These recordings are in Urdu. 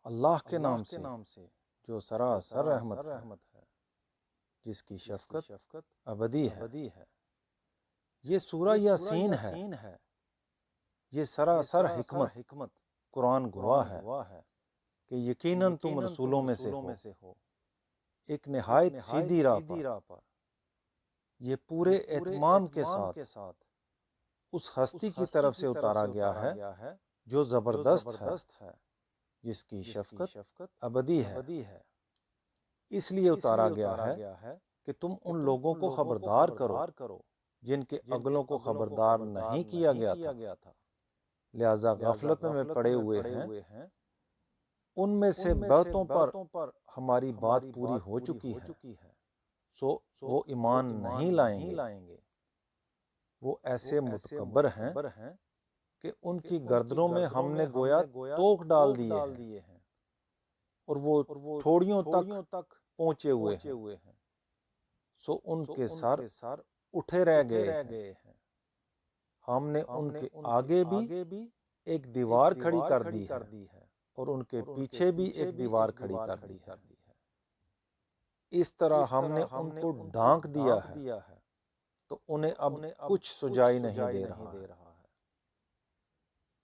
اللہ کے نام سے جو سراسر رحمت ہے، جس کی شفقت ابدی ہے۔ یہ سورہ یاسین ہے، یہ سراسر حکمت قرآن گواہ ہے کہ یقیناً تم رسولوں میں سے ہو، ایک نہایت سیدھی راہ پر۔ یہ پورے اہتمام کے ساتھ اس ہستی کی طرف سے اتارا گیا ہے جو زبردست ہے، جس کی شفقت ابدی ہے۔ اس لیے اتارا گیا ہے کہ تم ان لوگوں کو خبردار کرو جن کے اگلوں کو خبردار نہیں کیا گیا تھا، لہذا غفلت میں پڑے ہوئے ہیں۔ ان میں سے بہتوں پر ہماری بات پوری ہو چکی ہے، سو وہ ایمان نہیں لائیں گے۔ وہ ایسے متکبر ہیں کہ ان کی گردنوں میں ہم نے گویا توق ڈال دیے ہیں، اور وہ تھوڑیوں تک پہنچے ہوئے ہیں، سو ان کے سر اٹھے رہ گئے ہیں۔ ہم نے ان کے آگے بھی ایک دیوار کھڑی کر دی ہے، اور ان کے پیچھے بھی ایک دیوار کھڑی کر دی ہے۔ اس طرح ہم نے ان کو ڈھانک دیا ہے، تو انہیں اب کچھ سجائی نہیں دے رہا ہے۔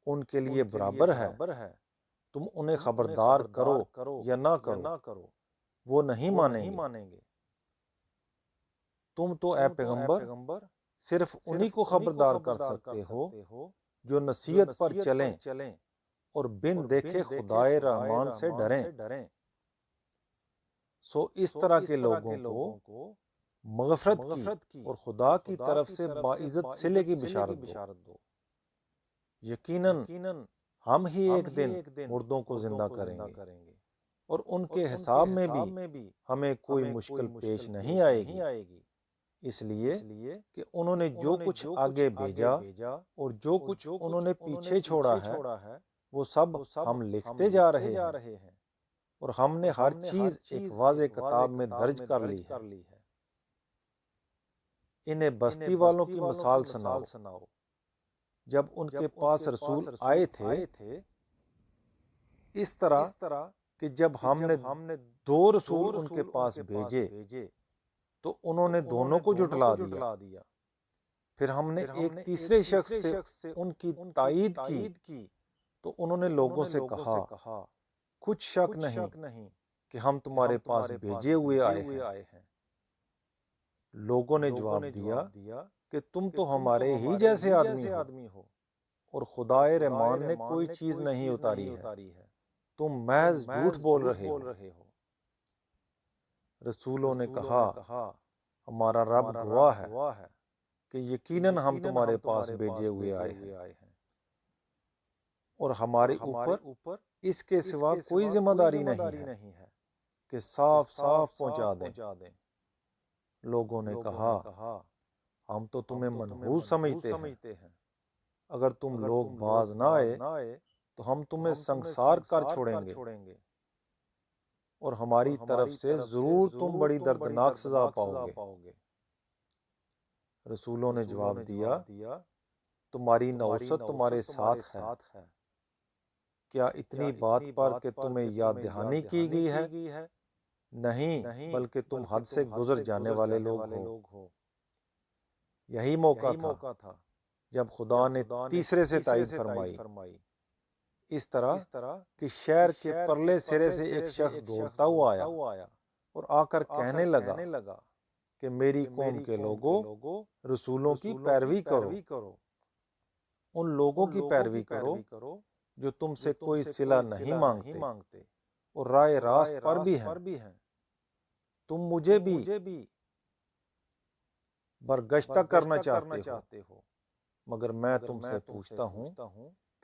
ان کے لیے برابر ہے تم انہیں خبردار کرو یا نہ کرو، وہ نہیں مانیں گے۔ تم تو اے پیغمبر صرف انہی کو خبردار کر سکتے ہو جو نصیحت پر چلیں اور بن دیکھے خدائے رحمان سے ڈریں۔ سو اس طرح کے لوگوں کو مغفرت کی اور خدا کی طرف سے باعزت صلے کی بشارت دو۔ یقیناً ہم ہی ایک دن مردوں کو زندہ کریں گے، اور ان کے حساب میں بھی ہمیں کوئی مشکل پیش نہیں آئے گی، اس لیے کہ انہوں نے جو کچھ آگے بھیجا اور جو کچھ انہوں نے پیچھے چھوڑا ہے، وہ سب ہم لکھتے جا رہے ہیں، اور ہم نے ہر چیز ایک واضح کتاب میں درج کر لی ہے۔ انہیں بستی والوں کی مثال سناؤ، جب ان کے پاس رسول آئے تھے، اس طرح کہ جب ہم نے 2 رسول ان کے پاس بھیجے تو انہوں نے دونوں کو جھٹلا دیا۔ پھر ہم نے ایک تیسرے شخص سے ان کی تائید کی تو انہوں نے لوگوں سے کہا، کچھ شک نہیں کہ ہم تمہارے پاس بھیجے ہوئے آئے ہیں۔ لوگوں نے جواب دیا کہ تم تو ہمارے ہی جیسے آدمی ہو، اور خدائے رحمان نے کوئی چیز نہیں اتاری ہے، تم محض جھوٹ بول رہے ہو۔ رسولوں نے کہا، ہمارا رب گواہ ہے کہ یقیناً ہم تمہارے پاس بھیجے ہوئے آئے ہیں، اور ہمارے اوپر اس کے سوا کوئی ذمہ داری نہیں ہے کہ صاف پہنچا دیں۔ لوگوں نے کہا، ہم تو تمہیں منحوس سمجھتے ہیں، اگر تم لوگ باز نہ آئے تو ہم تمہیں سنگسار کر چھوڑیں گے، اور ہماری طرف سے ضرور تم بڑی دردناک سزا پاؤ گے۔ رسولوں نے جواب دیا، تمہاری نوست تمہارے ساتھ ہے، کیا اتنی بات پر کہ تمہیں یاد دہانی کی گئی ہے؟ نہیں، بلکہ تم حد سے گزر جانے والے لوگ ہو۔ یہی موقع تھا جب خدا نے تیسرے سے تائید فرمائی، اس طرح کہ شہر کے پرلے سرے سے ایک شخص دوڑتا ہوا آیا اور آ کر کہنے لگا کہ میری قوم کے لوگوں، رسولوں کی پیروی کرو، ان لوگوں کی پیروی کرو جو تم سے کوئی صلہ نہیں مانگتے اور راہ راست پر بھی ہیں۔ تم مجھے بھی برگشتہ کرنا چاہتے ہو، مگر میں تم سے پوچھتا ہوں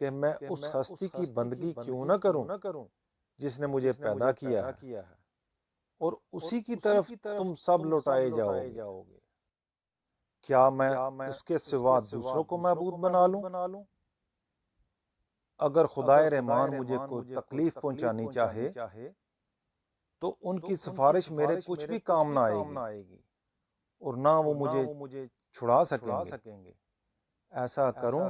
کہ میں اس ہستی کی بندگی کیوں نہ کروں جس نے مجھے پیدا کیا ہے، اور اسی کی طرف تم سب لوٹائے جاؤ گے۔ کیا میں اس کے سوا دوسروں کو معبود بنا لوں؟ اگر خدائے رحمان مجھے کوئی تکلیف پہنچانی چاہے تو ان کی سفارش میرے کچھ بھی کام نہ آئے گی، اور نہ وہ مجھے چھڑا سکیں گے۔ ایسا کروں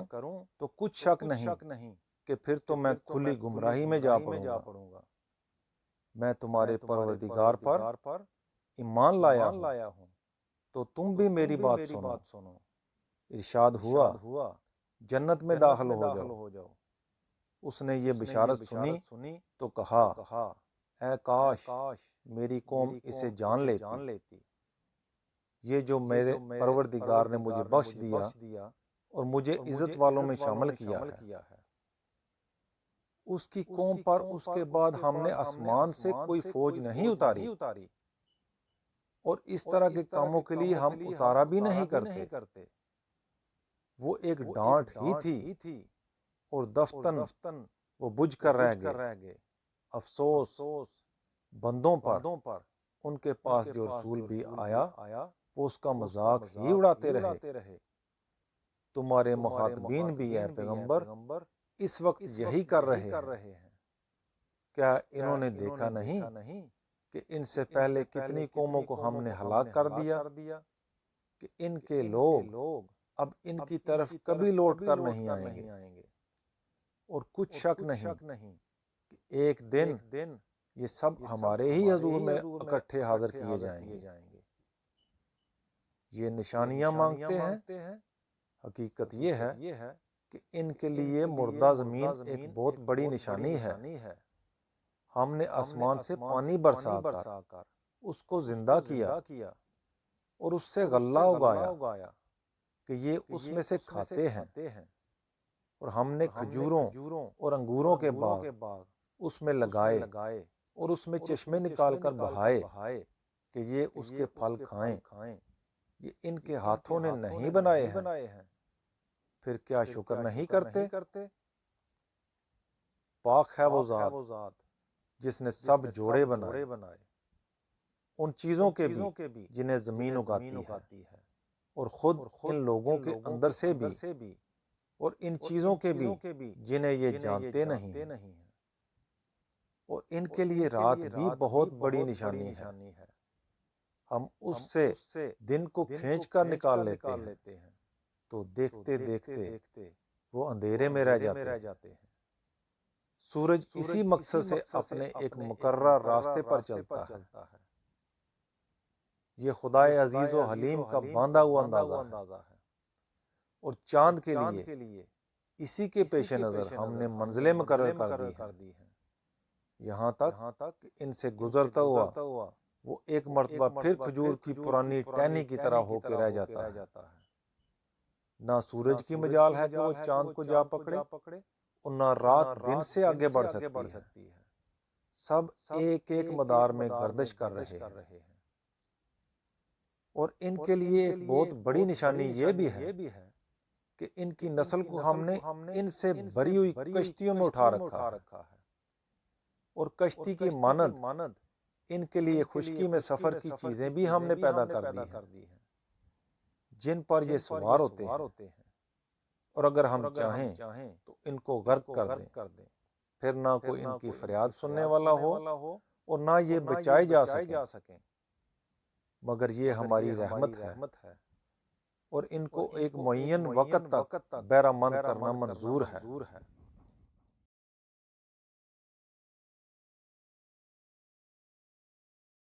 تو کچھ شک نہیں کہ پھر تو میں کھلی گمراہی میں جا پڑوں گا۔ میں تمہارے پروردگار پر ایمان لایا ہوں تو تم بھی میری بات سنو۔ ارشاد ہوا جنت میں داخل ہو جاؤ۔ اس نے یہ بشارت سنی تو کہا اے کاش میری قوم اسے جان لیتی۔ یہ جو میرے پروردگار نے مجھے بخش دیا اور مجھے عزت والوں میں شامل کیا ہے، اس کی قوم پر اس کے بعد ہم نے آسمان سے کوئی فوج نہیں اتاری، اور اس طرح کے کاموں کے لیے ہم اتارا بھی نہیں کرتے۔ وہ ایک ڈانٹ ہی تھی اور دفتن وہ بجھ کر رہ گئے۔ افسوس بندوں پر ان کے پاس جو رسول بھی آیا وہ اس کا مذاق ہی اڑاتے رہے۔ تمہارے مخاطبین بھی اے پیغمبر اس وقت یہی کر رہے ہیں۔ کیا انہوں نے دیکھا نہیں کہ ان سے پہلے کتنی قوموں کو ہم نے ہلاک کر دیا کہ ان کے لوگ اب ان کی طرف کبھی لوٹ کر نہیں آئیں گے، اور کچھ شک نہیں کہ ایک دن یہ سب ہمارے ہی حضور میں اکٹھے حاضر کیے جائیں گے۔ یہ نشانیاں مانگتے ہیں، حقیقت یہ ہے کہ ان کے لیے مردہ زمین ایک بہت بڑی نشانی ہے۔ ہم نے آسمان سے پانی برسا کر اس کو زندہ کیا اور اس سے غلہ اگایا کہ یہ اس میں سے کھاتے ہیں، اور ہم نے کھجوروں اور انگوروں کے باغ اس میں لگائے اور اس میں چشمے نکال کر بہائے کہ یہ اس کے پھل کھائیں۔ یہ ان کے ہاتھوں نے نہیں بنائے ہیں، پھر کیا شکر نہیں کرتے؟ پاک ہے وہ ذات جس نے سب جوڑے بنائے، ان چیزوں کے بھی جنہیں زمین اگاتی ہے، اور خود ان لوگوں کے اندر سے بھی، اور ان چیزوں کے بھی جنہیں یہ جانتے نہیں ہیں، اور ان کے لیے رات بھی بہت بڑی نشانی ہے۔ ہم اس سے دن کو کھینچ کر نکال لیتے ہیں تو دیکھتے دیکھتے وہ اندھیرے میں رہ جاتے ہیں۔ سورج اسی مقصد سے اپنے ایک مقررہ راستے پر چلتا ہے۔ یہ خدائے عزیز و حلیم کا باندھا ہوا اندازہ ہے، اور چاند کے لیے اسی کے پیش نظر ہم نے منزلیں مقرر کر دی ہیں، یہاں تک کہ ان سے گزرتا ہوا وہ ایک مرتبہ پھر کھجور کی پرانی ٹہنی کی طرح ہو کے رہ جاتا ہے۔ نہ سورج کی مجال ہے کہ وہ چاند کو جا پکڑے، اور نہ رات دن سے آگے بڑھ سکتی ہے۔ سب ایک ایک مدار میں گردش کر رہے ہیں، اور ان کے لیے ایک بہت بڑی نشانی یہ بھی ہے کہ ان کی نسل کو ہم نے ان سے بھری ہوئی کشتیوں میں اٹھا رکھا ہے، اور کشتی کی مانند ان کے لیے خشکی میں سفر کی چیزیں بھی ہم نے پیدا کر دی ہیں، جن پر یہ سوار ہوتے ہیں، اور اگر ہم چاہیں تو ان کو غرق کر دیں، پھر نہ کوئی ان کی فریاد سننے والا ہو اور نہ یہ بچائے جا سکیں، مگر یہ ہماری رحمت ہے، اور ان کو ایک معین وقت تک بہرہ مند کرنا منظور ہے۔